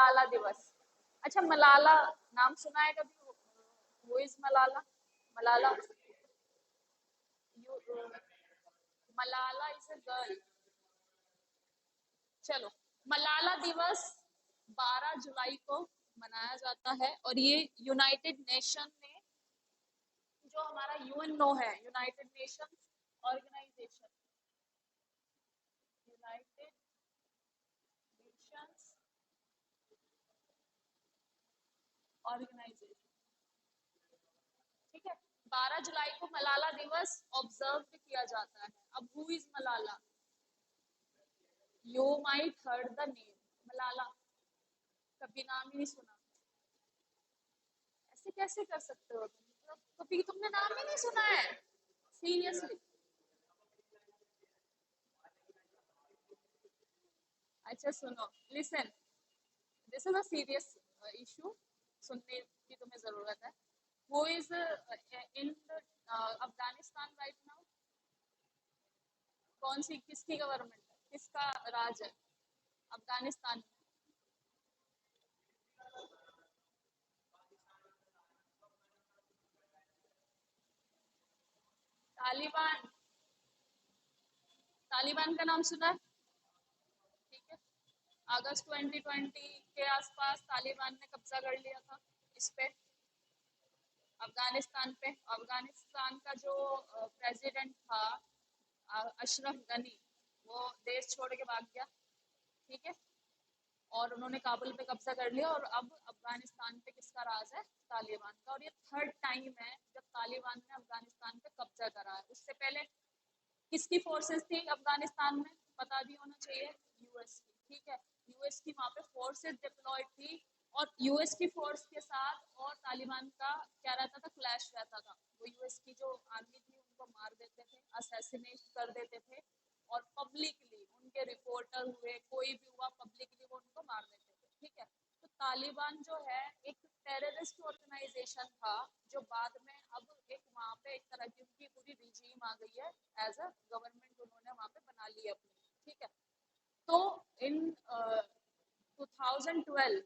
मलाला दिवस। अच्छा, मलाला नाम सुना है कभी? Who is Malala? Malala, you, Malala is a girl. चलो, मलाला दिवस 12 जुलाई को मनाया जाता है, और ये यूनाइटेड नेशन ने, जो हमारा यूएनओ है, United Nation Organization, United Nations Organization, ठीक है, 12 जुलाई को मलाला दिवस ऑब्जर्व भी किया जाता है। अब who is Malala? You might heard the name Malala, कभी नाम ही नहीं सुना। ऐसे कैसे कर सकते हो तुम? मतलब कभी तुमने नाम ही नहीं सुना है? सीरियसली? अच्छा सुनो, listen, this is a serious issue, सुनने की तुम्हें जरूरत है। वो is in Afghanistan right now. कौन सी, किसकी गवर्नमेंट है, किसका राज है अफगानिस्तान में? तालिबान। तालिबान का नाम सुना है? ठीक है, अगस्त 2020 के आसपास तालिबान ने कब्जा कर लिया था इस पे, अफगानिस्तान पे। अफगानिस्तान का जो प्रेसिडेंट था अशरफ गनी, वो देश छोड़ के भाग गया, ठीक है, और उन्होंने काबुल पे कब्जा कर लिया, और अब अफगानिस्तान पे किसका राज है? तालिबान का। और ये थर्ड टाइम है जब तालिबान ने अफगानिस्तान पे कब्जा करा है। उससे पहले किसकी फोर्सेस थी अफगानिस्तान में? पता भी होना चाहिए, यूएस की, ठीक है। यूएस की वहां पे फोर्सेस डिप्लॉयड थी, और यूएस की फोर्स के साथ और तालिबान का क्या रहता था? क्लैश रहता था। वो यूएस की जो आर्मी थी उनको मार देते थे, असैसिनेट कर देते थे, और पब्लिकली उनके रिपोर्टर हुए, कोई भी हुआ, पब्लिकली वो उनको मार देते थे, ठीक है। तो तालिबान जो है एक टेररिस्ट ऑर्गेनाइजेशन था, जो बाद में अब एक वहाँ पे एक तरह की उनकी पूरी रिजीम आ गई है, एज अ गवर्नमेंट उन्होंने वहाँ पे बना ली है अपनी, ठीक है। तो इन 2012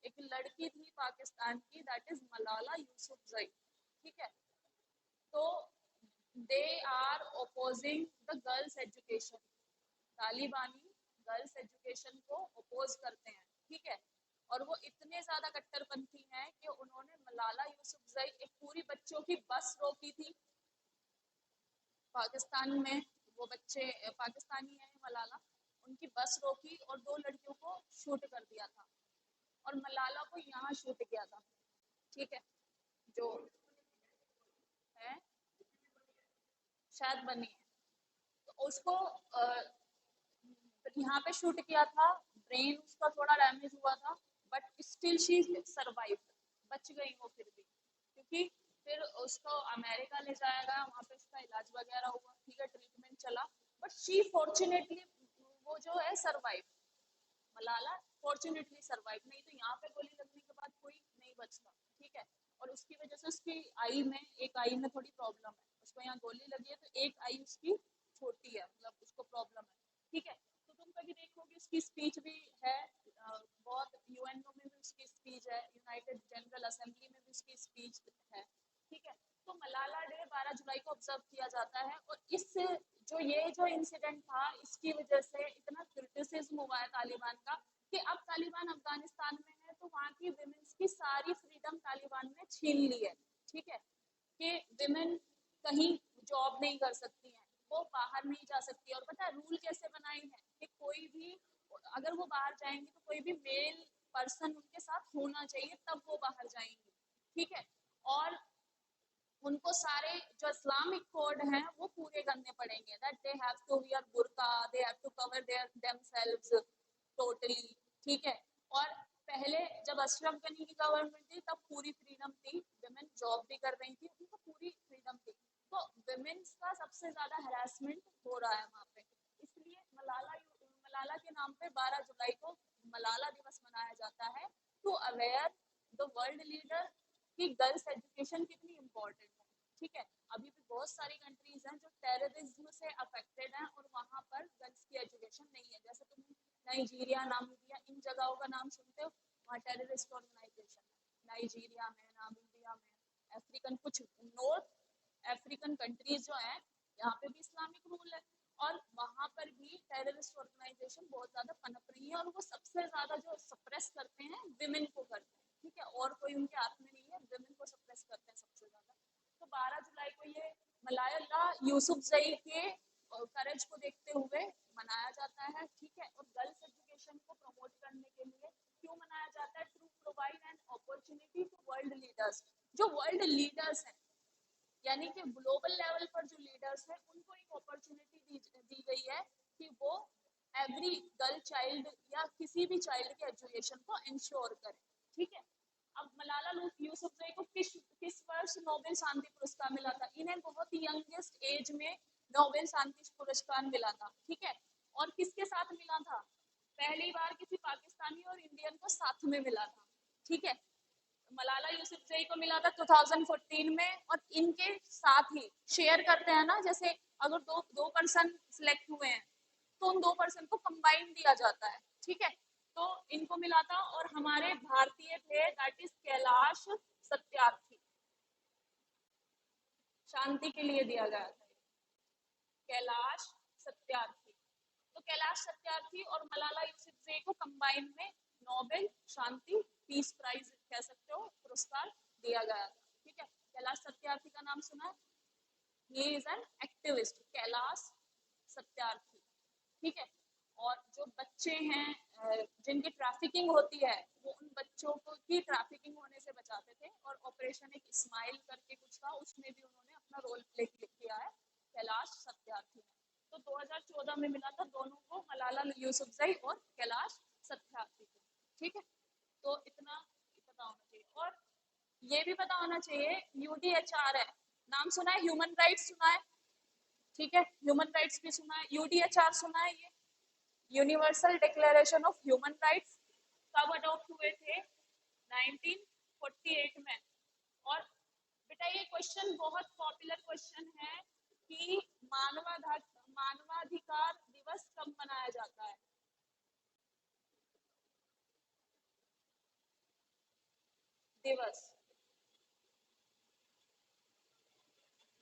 एक लड़की थी पाकिस्तान की, दैट इज मलाला यूसुफजई, ठीक है। तो they are opposing the girls education, तालिबानी गर्ल्स एजुकेशन को अपोज करते हैं, ठीक है। और वो इतने ज्यादा कट्टरपंथी हैं कि उन्होंने मलाला यूसुफजई, एक पूरी बच्चों की बस रोकी थी पाकिस्तान में। वो बच्चे पाकिस्तानी हैं मलाला, उनकी बस रोकी और दो लड़कियों को शूट कर दिया था, और मलाला को यहाँ शूट किया था, ठीक है। जो है शायद बनी है, तो उसको यहाँ पे शूट किया था। ब्रेन उसका थोड़ा डैमेज हुआ था, बट स्टिल शी सरवाइव, बच गई वो फिर भी, क्योंकि फिर उसको अमेरिका ले जाया गया, वहाँ पे उसका इलाज वगैरह हुआ, ठीक है, ट्रीटमेंट चला, बट शी फॉर्चुनेटली वो जो है सरवाइव, मलाला फॉर्चुनेटली सरवाइव। नहीं तो यहाँ पे गोली लगने के बाद कोई नहीं बचता, ठीक है। और उसकी वजह से उसकी आई में, एक आई में थोड़ी प्रॉब्लम है, उसको यहाँ गोली लगी है तो एक आई उसकी छोटी है, मतलब उसको प्रॉब्लम है, ठीक है। तो तुम कभी देखोगे उसकी स्पीच भी है, बहुत यूएनओ में भी उसकी स्पीच है, यूनाइटेड जनरल असेंबली में भी उसकी स्पीच है, ठीक है। तो मलाला डे 12 जुलाई को ऑब्जर्व किया जाता है, और इस जो इंसिडेंट था, इसकी वजह से इतना क्रिटिसिज्म हुआ है तालिबान का, कि अब तालिबान अफगानिस्तान में है तो वहाँ की विमेन्स की सारी फ्रीडम तालिबान ने छीन ली है, ठीक है। कि विमेन कहीं जॉब नहीं कर सकती हैं, वो बाहर नहीं जा सकती, और पता है रूल कैसे बनाए हैं कि कोई भी, अगर वो बाहर जाएंगी तो कोई भी मेल पर्सन उनके साथ होना चाहिए, तब वो बाहर जाएंगी, ठीक है। और उनको सारे जो इस्लामिक कोड हैं वो पूरे करने पड़ेंगे, that they have to wear burqa, they have to cover their themselves totally, ठीक है। और पहले जब अशरफ गनी की गवर्नमेंट थी तब पूरी फ्रीडम थी, वुमेन जॉब भी कर रही थी, उनको पूरी फ्रीडम थी। तो वुमेन्स का सबसे ज्यादा हरासमेंट हो रहा है वहाँ पे, इसलिए मलाला के नाम पे 12 जुलाई को मलाला दिवस मनाया जाता है, to aware the world leader कि गर्ल्स एजुकेशन कितनी इम्पोर्टेंट है, ठीक है। अभी भी बहुत सारी कंट्रीज हैं जो टेररिज्म से अफेक्टेड हैं, और वहाँ पर गर्ल्स की एजुकेशन नहीं है, जैसे तुम नाइजीरिया, नामीबिया, इन जगहों का नाम सुनते हो, वहाँ टेररिस्ट ऑर्गेनाइजेशन है। नाइजीरिया में, नामीबिया में, अफ्रीकन कुछ नॉर्थ अफ्रीकन कंट्रीज जो हैं यहाँ पे भी इस्लामिक रूल है, और वहाँ पर भी टेररिस्ट ऑर्गेनाइजेशन बहुत ज्यादा पनप रही है, और वो सबसे ज्यादा जो सप्रेस करते हैं विमेन को करते हैं, ठीक है, और कोई उनके हाथ में नहीं है, विमेन को सप्रेस करते हैं सबसे ज्यादा। तो 12 जुलाई को ये मलाला यूसुफजई के करेज को देखते हुए मनाया जाता है, ठीक है। और गर्ल्स एजुकेशन को प्रमोट करने के लिए क्यों मनाया जाता है? To provide an opportunity to world leaders, जो वर्ल्ड लीडर्स हैं, यानी कि ग्लोबल लेवल पर जो लीडर्स हैं, उनको एक अपॉर्चुनिटी दी गई है कि वो एवरी गर्ल चाइल्ड या किसी भी चाइल्ड के एजुकेशन को इंश्योर करें, ठीक है। अब मलाला यूसुफजई को किस वर्ष नोबेल शांति पुरस्कार मिला था? इन्हें बहुत ही यंगेस्ट एज में नोबेल शांति पुरस्कार मिला था, ठीक है। और किसके साथ मिला था? पहली बार किसी पाकिस्तानी और इंडियन को साथ में मिला था, ठीक है। मलाला यूसुफजई को मिला था 2014 में, और इनके साथ ही शेयर करते हैं ना, जैसे अगर दो पर्सन सिलेक्ट हुए हैं तो उन 2 पर्सन को कंबाइन दिया जाता है, ठीक है। तो इनको मिला था, और हमारे भारतीय थे दैट इज कैलाश सत्यार्थी, शांति के लिए दिया गया था कैलाश सत्यार्थी। तो कैलाश सत्यार्थी और मलाला यूसुफजई को कंबाइन में नोबेल शांति पीस प्राइज कह सकते हो पुरस्कार दिया गया था, ठीक है। कैलाश सत्यार्थी का नाम सुना है? He is an activist, Kailash Satyarthi, ठीक है। और जो बच्चे हैं जिनकी ट्रैफिकिंग होती है, वो उन बच्चों को की ट्रैफिकिंग होने से बचाते थे, और ऑपरेशन एक स्माइल करके कुछ था, उसमें भी उन्होंने अपना रोल प्ले किया है कैलाश सत्यार्थी ने। तो 2014 में मिला था दोनों को, मलाला यूसुफजई और कैलाश सत्यार्थी को, ठीक है। तो इतना पता होना चाहिए, और ये भी पता होना चाहिए यूडीएचआर है, नाम सुना है? ह्यूमन राइट्स सुना है, ठीक है, ह्यूमन राइट्स भी सुना है, यूडीएचआर सुना है? ये universal declaration of human rights कब अडॉप्ट हुए थे? 1948 में। और बेटा ये क्वेश्चन बहुत पॉपुलर क्वेश्चन है कि मानवाधिकार दिवस कब मनाया जाता है? दिवस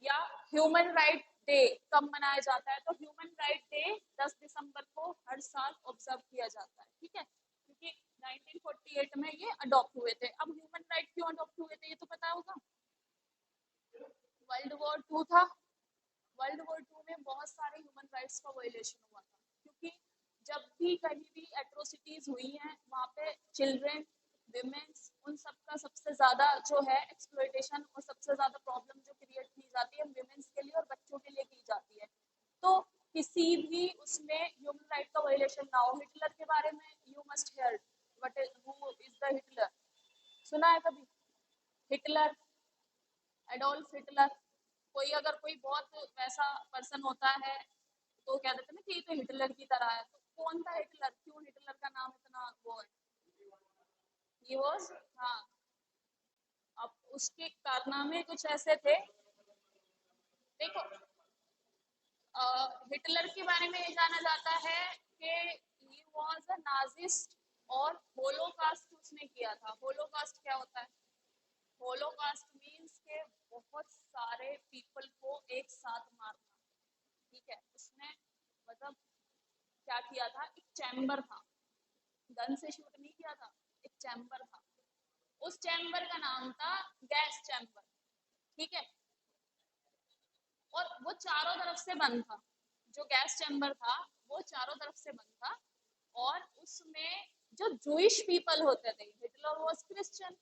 या ह्यूमन राइट डे कब मनाया जाता है? तो ह्यूमन राइट डे 10 दिसंबर को हर साल ऑब्जर्व किया जाता है, ठीक है, क्योंकि 1948 में ये अडॉप्ट हुए थे। अब ह्यूमन राइट क्यों अडॉप्ट हुए थे ये तो पता होगा। वर्ल्ड वॉर 2 था, वर्ल्ड वॉर 2 में बहुत सारे ह्यूमन राइट्स का वायलेशन हुआ था, क्योंकि जब भी कहीं भी एट्रोसिटीज हुई हैं, वहाँ पे चिल्ड्रन, विमेन्स, उन सब का सबसे ज्यादा जो है एक्सप्लॉयटेशन, और सबसे ज्यादा प्रॉब्लम जो क्रिएट की जाती है विमेन्स के लिए और बच्चों के लिए की जाती है। तो किसी भी उसमें ह्यूमन राइट का वायलेशन ना हो। हिटलर के बारे में you must here, but who is the Hitler? सुना है कभी हिटलर? Adolf Hitler. कोई बहुत वैसा पर्सन होता है तो कह देते हैं ना कि ये तो हिटलर की तरह है, तो कौन था हिटलर? क्यों हिटलर का नाम इतना वो है? ही वाज, हाँ। अब उसके कारनामे कुछ ऐसे थे, देखो हिटलर के बारे में ये जाना जाता है कि ही वाज अ नाजिस्ट, और होलोकास्ट उसने किया था। होलोकास्ट क्या होता है? होलोकास्ट मीन्स के बहुत सारे पीपल को एक साथ मारना, ठीक है। उसने मतलब क्या किया था? एक चैम्बर था, गन से शूट नहीं किया था, एक चैम्बर था, उस चैम्बर का नाम था गैस चैम्बर, ठीक है। और वो चारों तरफ से बंद था, जो गैस चैम्बर था वो चारों तरफ से बंद था, और उसमें जो जूइश पीपल होते थे, हिटलर वाज क्रिश्चियन,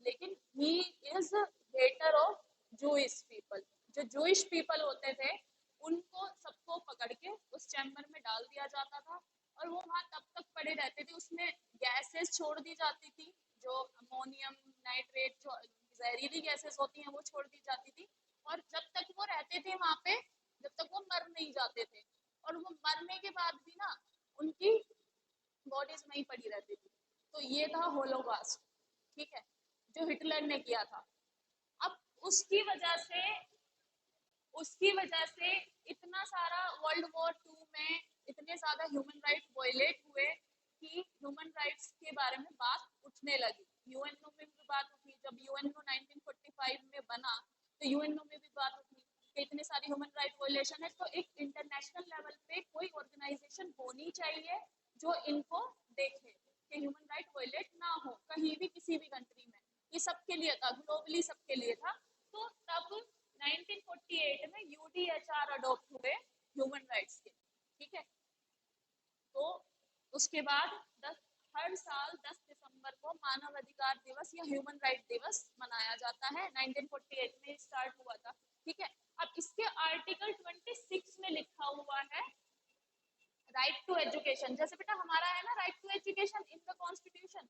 लेकिन he is hater of Jewish people. जो जूइश पीपल होते थे उनको सबको पकड़ के उस चैम्बर में डाल दिया जाता था, और वो वहां तब तक पड़े रहते थे। उसमें गैसेस छोड़ दी जाती थी, जो अमोनियम नाइट्रेट, जो जहरीली गैसेस होती हैं वो छोड़ दी जाती थी, और जब तक वो रहते थे वहां पे, जब तक वो मर नहीं जाते थे, और वो मरने के बाद भी ना उनकी बॉडीज नहीं पड़ी रहती थी। तो ये था होलोकास्ट, ठीक है, जो हिटलर ने किया था। अब उसकी वजह से इतना सारा वर्ल्ड वॉर 2 में इतने ज्यादा ह्यूमन राइट वायलेट हुए कि ह्यूमन राइट्स के बारे में बात उठने लगी। यूएनओ में भी बात उठी, जब यूएनओ 1945 में बना तो यूएनओ में भी बात उठी कि इतने सारे ह्यूमन राइट वायलेशन है, तो एक इंटरनेशनल लेवल पे कोई ऑर्गेनाइजेशन होनी चाहिए जो इनको देखे कि ह्यूमन राइट वायलेट ना हो कहीं भी किसी भी कंट्री में। ये सबके लिए था, ग्लोबली सबके लिए था। तो तब 1948 में यूडीएचआर अडॉप्ट हुए ह्यूमन राइट्स के, ठीक है। तो उसके बाद हर साल 10 दिसंबर को मानव अधिकार दिवस या ह्यूमन राइट दिवस मनाया जाता है। 1948 में स्टार्ट हुआ था, ठीक है। अब इसके आर्टिकल 26 में लिखा हुआ है राइट टू एजुकेशन। जैसे बेटा हमारा है ना right to education in the constitution,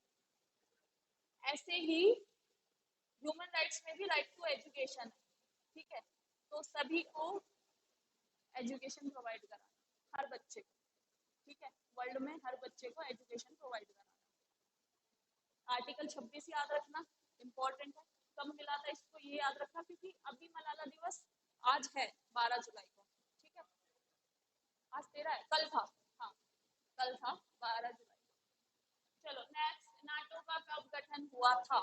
ऐसे ही ह्यूमन राइट्स में भी राइट टू एजुकेशन है, ठीक है। तो सभी को एजुकेशन प्रोवाइड कराना, हर बच्चे को, ठीक है। वर्ल्ड में हर बच्चे को एजुकेशन प्रोवाइड कराना। आर्टिकल 26 याद रखना, इम्पोर्टेंट है। कब मिला था इसको ये याद रखना, क्योंकि अभी मलाला दिवस आज है 12 जुलाई को, ठीक है। आज 13 है, कल था, हाँ कल था 12 जुलाई। चलो नेक्स्ट, नाटो का कब गठन हुआ था।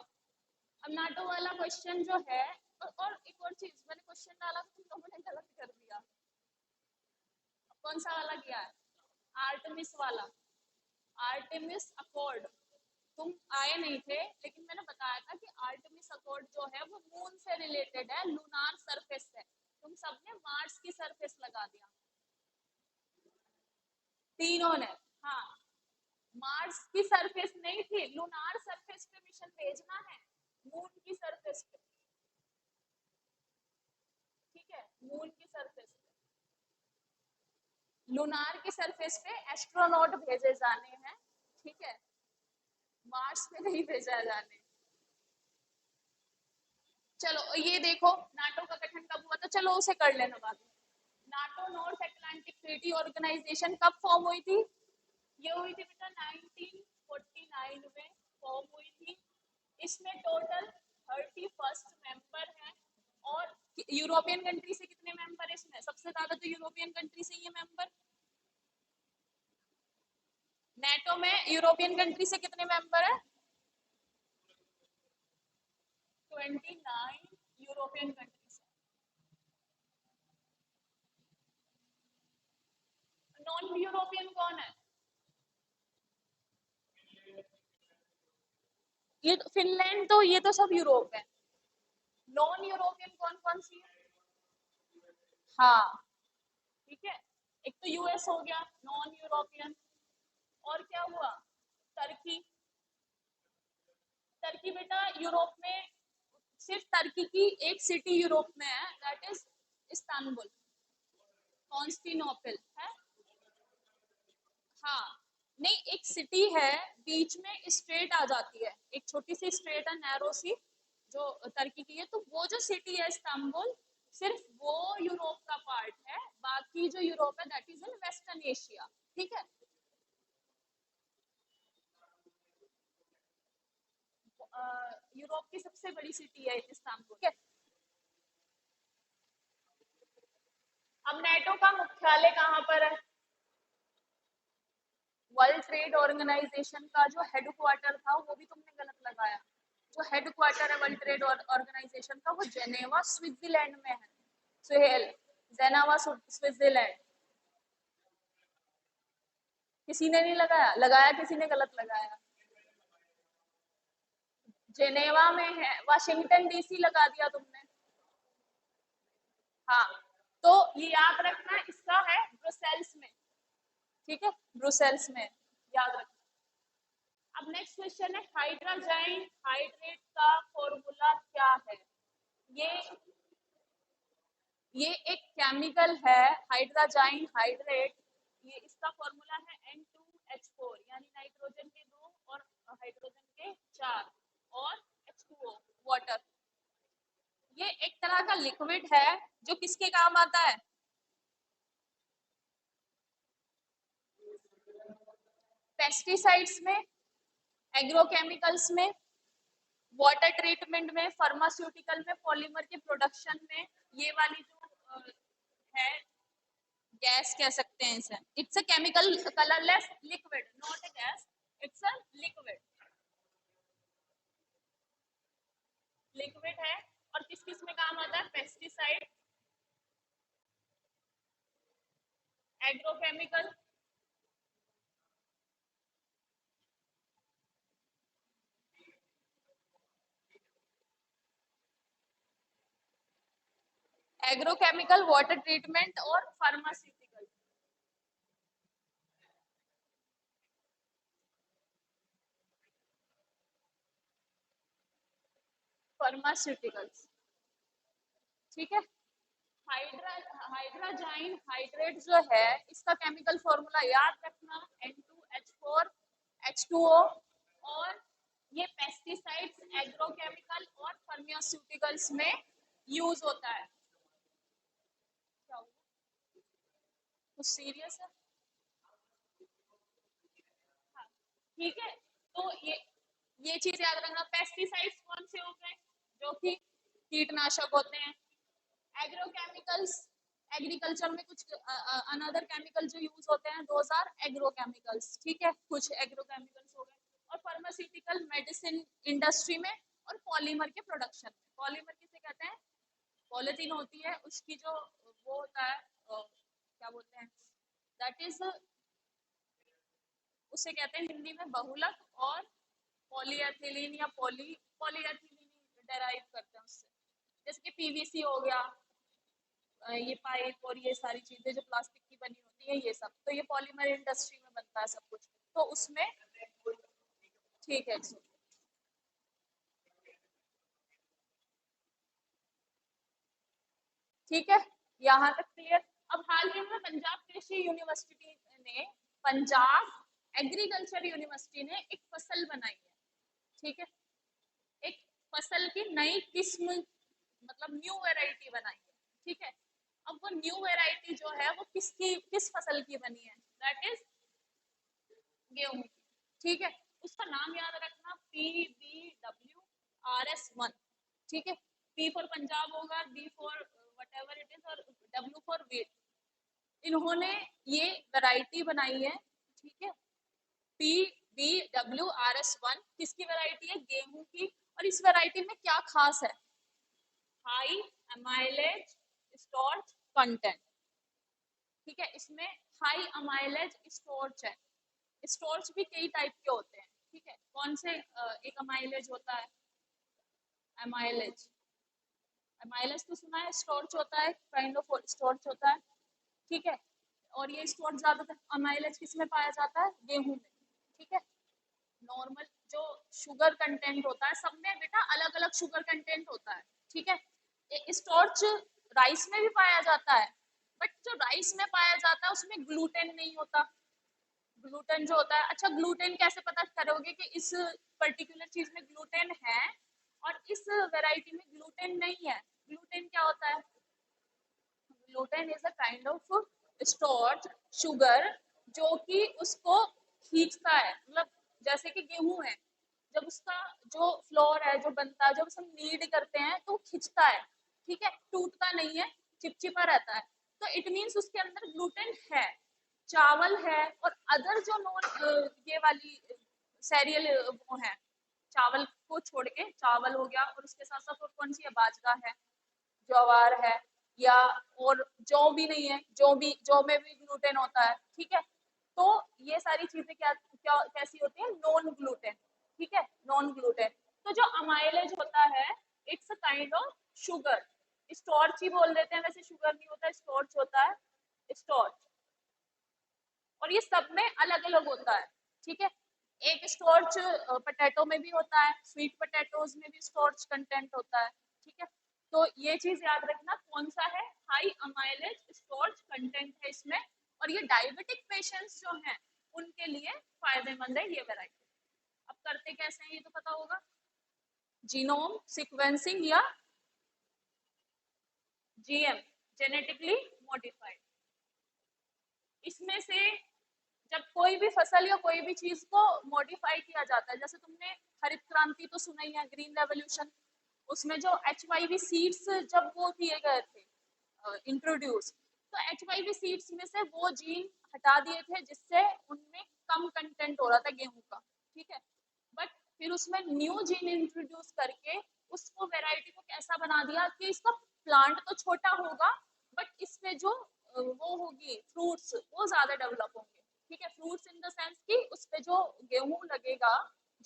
अब नाटो वाला क्वेश्चन जो है, और एक और चीज मैंने क्वेश्चन डाला तो तुम लोगों ने गलत कर दिया। कौन सा वाला किया है? आर्टेमिस वाला, आर्टेमिस अकॉर्ड। तुम आए नहीं थे, लेकिन मैंने बताया था कि आर्टेमिस अकॉर्ड जो है वो मून से रिलेटेड है, लूनार सरफेस से। तुम सबने मार्स की सरफेस लगा दिया, तीनों ने। हाँ, मार्स की सरफेस नहीं थी, लूनार सरफेस पे मिशन भेजना है, मून की सरफेस पे, ठीक है। मून की सरफेस पे, लूनार की सरफेस पे एस्ट्रोनॉट भेजे जाने हैं, ठीक है। मार्स पे नहीं भेजा जाने। चलो ये देखो नाटो का गठन कब हुआ था, चलो उसे कर लेना बाद में। NATO North Atlantic Treaty Organization कब फॉर्म हुई थी? ये हुई थी बेटा 1949 में फॉर्म हुई थी। इसमें टोटल 31 मेंबर हैं। और यूरोपियन कंट्री से कितने मेंबर है इसमें? सबसे ज्यादा तो यूरोपियन कंट्री से ही है मेंबर। नेटो में यूरोपियन कंट्री से कितने मेंबर है? 29 यूरोपियन कंट्री से। नॉन यूरोपियन कौन है? ये तो फिनलैंड, तो ये तो सब यूरोप है। नॉन यूरोपियन कौन कौन सी है? हाँ, ठीक है। एक तो यूएस हो गया नॉन यूरोपियन, और क्या हुआ? टर्की। टर्की बेटा यूरोप में, सिर्फ टर्की की एक सिटी यूरोप में है, दैट इज इस्तांबुल, कॉन्स्टेंटिनोपल है। हाँ, नहीं एक सिटी है, बीच में स्ट्रेट आ जाती है, एक छोटी सी स्ट्रेट है, नैरो सी, जो टर्की की है। तो वो जो सिटी है इस्तांबुल, सिर्फ वो यूरोप का पार्ट है, बाकी जो यूरोप है that is in western Asia, ठीक है। यूरोप की सबसे बड़ी सिटी है इस्तांबुल, ठीक है। अब नेटो का मुख्यालय कहाँ पर है? वर्ल्ड ट्रेड ऑर्गेनाइजेशन का जो हेडक्वार्टर था वो भी तुमने गलत लगाया। जो हेडक्वार्टर है वर्ल्ड ट्रेड ऑर्गेनाइजेशन का वो जेनेवा स्विट्जरलैंड में है। Suhail, Geneva Switzerland. किसी ने नहीं लगाया, लगाया किसी ने, गलत लगाया। जेनेवा में है, वाशिंगटन डीसी लगा दिया तुमने। हाँ, तो ये याद रखना इसका है ब्रुसेल्स में, ठीक है, ब्रुसेल्स में, याद रखना। अब नेक्स्ट क्वेश्चन है हाइड्रोजन हाइड्रेट का फॉर्मूला क्या है? ये ये एक केमिकल है हाइड्रोजन हाइड्रेट। ये इसका फॉर्मूला है N2H4, यानी नाइट्रोजन के 2 और हाइड्रोजन के 4 और H2O वाटर। ये एक तरह का लिक्विड है जो किसके काम आता है? पेस्टिसाइड्स में, एग्रोकेमिकल्स में, वाटर ट्रीटमेंट में, फार्मास्यूटिकल में, पॉलीमर के प्रोडक्शन में। ये वाली जो है गैस कह सकते हैं इसे, it's a chemical colourless liquid, not a gas. It's a liquid, liquid है। और किस किस में काम आता है? Pesticide, agrochemical, agrochemical, water treatment और फार्मास्यूटिकल। फार्मास्यूटिकल्स, ठीक है। हाइड्रा हाइड्राजाइन हाइड्रेट जो है, इसका केमिकल फॉर्मूला याद रखना, N2H4H2O। और ये पेस्टिसाइड्स, एग्रोकेमिकल और फार्मास्यूटिकल्स में यूज होता है। क्या हुआ? कुछ सीरियस है? हाँ, ठीक है। तो ये चीज याद रखना। पेस्टिसाइड्स कौन से हो गए? जो कि कीटनाशक होते हैं। एग्रोकेमिकल्स, एग्रीकल्चर में कुछ अनदर केमिकल जो यूज होते हैं, दोज आर एग्रोकेमिकल्स, ठीक है। कुछ एग्रोकेमिकल्स हो गए। और फार्मास्यूटिकल, मेडिसिन इंडस्ट्री में। और पॉलीमर के प्रोडक्शन में। पॉलीमर किसे कहते हैं? पॉलिथीन होती है, उसकी जो वो होता है, क्या बोलते हैं, दैट इज, उसे कहते हैं हिंदी में बहुलक। और पॉलीएथिलीन या पॉलीएथिलीन डेराइव करते हैं उससे। जैसे कि पीवीसी हो गया, ये पाइप और ये सारी चीजें जो प्लास्टिक की बनी होती है, ये सब तो ये पॉलीमर इंडस्ट्री में बनता है सब कुछ। तो उसमें, ठीक है जी, ठीक है, यहाँ तक क्लियर। अब हाल ही में पंजाब कृषि यूनिवर्सिटी ने, पंजाब एग्रीकल्चर यूनिवर्सिटी ने एक फसल बनाई है, ठीक है। एक फसल की नई किस्म, मतलब न्यू वैरायटी बनाई है, ठीक है। अब वो न्यू वैरायटी जो है वो किस फसल की बनी है? दैट इज गेहूं की, ठीक है। उसका नाम याद रखना, PBWRS1, ठीक है। P फॉर पंजाब होगा, B for what ever it is, और W फॉर वेट। इन्होंने ये वैरायटी बनाई है, ठीक है। PBWRS1 किसकी वैरायटी है? गेहूं की। और इस वैरायटी में क्या खास है? हाई अमाइलेज स्टार्च कंटेंट, ठीक है। इसमें हाई अमाइलेज स्टार्च है। स्टार्च भी कई टाइप के होते हैं, ठीक है। कौन से? एक अमाइलेज होता है, अमाइलेज, अमाइलेज तो सुना है। स्टार्च होता है, काइंड ऑफ स्टार्च होता है, ठीक है। और ये स्टार्च ज्यादातर अमाइलेज किस में पाया जाता है? गेहूं में, ठीक है। नॉर्मल जो शुगर कंटेंट होता है, सब में बेटा अलग अलग शुगर कंटेंट होता है, ठीक है। स्टार्च राइस में भी पाया जाता है, बट जो राइस में पाया जाता है उसमें ग्लूटेन नहीं होता। ग्लूटेन जो होता है, अच्छा ग्लूटेन कैसे पता करोगे कि इस पर्टिकुलर चीज में ग्लूटेन है और इस वैरायटी में ग्लूटेन नहीं है? ग्लूटेन क्या होता है? Gluten is a kind of starch, sugar, जो कि उसको खींचता है। मतलब जैसे कि गेहूं है, जब उसका जो फ्लोर है जो बनता है, जब उसे नीड करते हैं तो खिंचता है, ठीक है, टूटता नहीं है, चिपचिपा रहता है। तो इट मीन्स उसके अंदर ग्लूटेन है। चावल है और अदर जो नॉन ये वाली सेरियल वो है, चावल को छोड़ के, चावल हो गया और उसके साथ साथ और कौन सी है? बाजरा है, ज्वार है, या और जौ भी नहीं है, जौ में भी ग्लूटेन होता है, ठीक है। तो ये सारी चीजें क्या क्या कैसी होती है? नॉन ग्लूटेन, ठीक है, नॉन ग्लूटेन। तो जो अमाइलेज होता है, it's a kind of sugar. Starch ही बोल देते हैं, वैसे शुगर नहीं होता, स्टार्च होता है, स्टार्च। और ये सब में अलग अलग होता है, ठीक है। एक स्टार्च पोटैटो में भी होता है, स्वीट पोटैटोज में भी स्टार्च कंटेंट होता है, ठीक है। तो ये चीज याद रखना, कौन सा है? हाई अमाइलेज स्टार्च कंटेंट है इसमें। और ये डायबिटिक पेशेंट्स जो हैं उनके लिए फायदेमंद है ये वैरायटी। अब करते कैसे हैं ये तो पता होगा, जीनोम सिक्वेंसिंग या जीएम, जेनेटिकली मॉडिफाइड। इसमें से जब कोई भी फसल या कोई भी चीज को मॉडिफाई किया जाता है, जैसे तुमने हरित क्रांति तो सुना ही है, ग्रीन रेवोल्यूशन, उसमें जो HYV सीड्स जब वो किए गए थे इंट्रोड्यूस, तो HYV सीड्स में से वो जीन हटा दिए थे जिससे उनमें कम कंटेंट हो रहा था गेहूं का, ठीक है। बट फिर उसमें न्यू जीन इंट्रोड्यूस करके उसको वेराइटी को कैसा बना दिया कि इसका प्लांट तो छोटा होगा बट इसमें जो वो होगी फ्रूट्स वो ज्यादा डेवलप होंगे। ठीक है, फ्रूट्स इन द सेंस कि उस पे जो गेहूं लगेगा,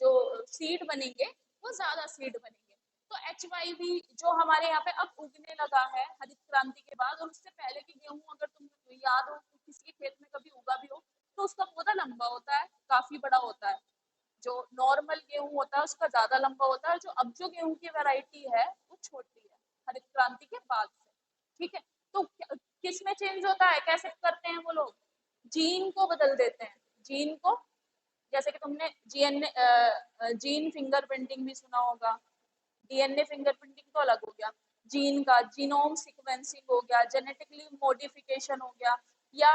जो सीड बनेंगे वो ज्यादा सीड बनेंगे। तो HYV जो हमारे यहाँ पे अब उगने लगा है हरित क्रांति के बाद, और उससे पहले की गेहूं अगर तुम याद हो किसी के खेत में कभी उगा भी हो तो उसका पौधा लंबा होता है, काफी बड़ा होता है। जो नॉर्मल गेहूं होता है उसका ज्यादा लंबा होता है, जो अब जो गेहूं की वैरायटी है वो छोटी है हरित क्रांति के बाद से। ठीक है, तो किस में चेंज होता है, कैसे करते हैं वो लोग, जीन को बदल देते हैं। जीन को, जैसे कि तुमने जीन फिंगरप्रिंटिंग भी सुना होगा। DNA फिंगरप्रिंटिंग तो अलग हो गया, जीन का जीनोम सीक्वेंसिंग हो गया, जेनेटिकली मॉडिफिकेशन हो गया, या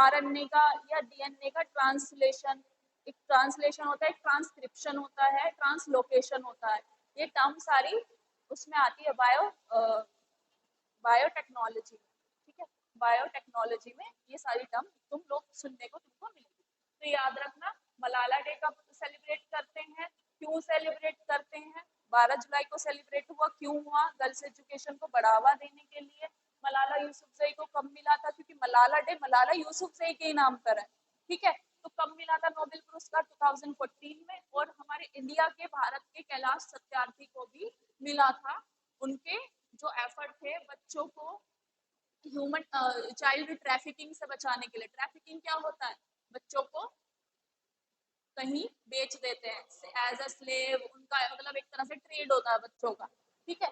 RNA का या DNA का ट्रांसलेशन। एक ट्रांसलेशन होता है, एक ट्रांसक्रिप्शन होता है, ट्रांसलोकेशन होता है। ये टर्म सारी उसमें आती है बायोटेक्नोलॉजी में। ठीक है, बायोटेक्नोलॉजी में ये सारी टर्म तुम लोग सुनने को तुमको मिलेगी। तो याद रखना, मलाला डे कब सेलिब्रेट करते हैं, क्यों सेलिब्रेट करते हैं, 12 जुलाई को सेलिब्रेट हुआ, क्यों हुआ, गर्ल्स एजुकेशन को बढ़ावा देने के लिए। मलाला यूसुफजई को कब मिला था, क्योंकि मलाला डे मलाला यूसुफजई के नाम पर है। ठीक है, तो कब मिला था नोबेल पुरस्कार, 2014 में। और हमारे इंडिया के, भारत के कैलाश सत्यार्थी को भी मिला था, उनके जो एफर्ट थे बच्चों को ह्यूमन चाइल्ड ट्रैफिकिंग से बचाने के लिए। ट्रैफिकिंग क्या होता है, बच्चों को कहीं बेच देते हैं एज अ स्लेव, उनका मतलब एक तरह से ट्रेड होता है बच्चों का। ठीक है,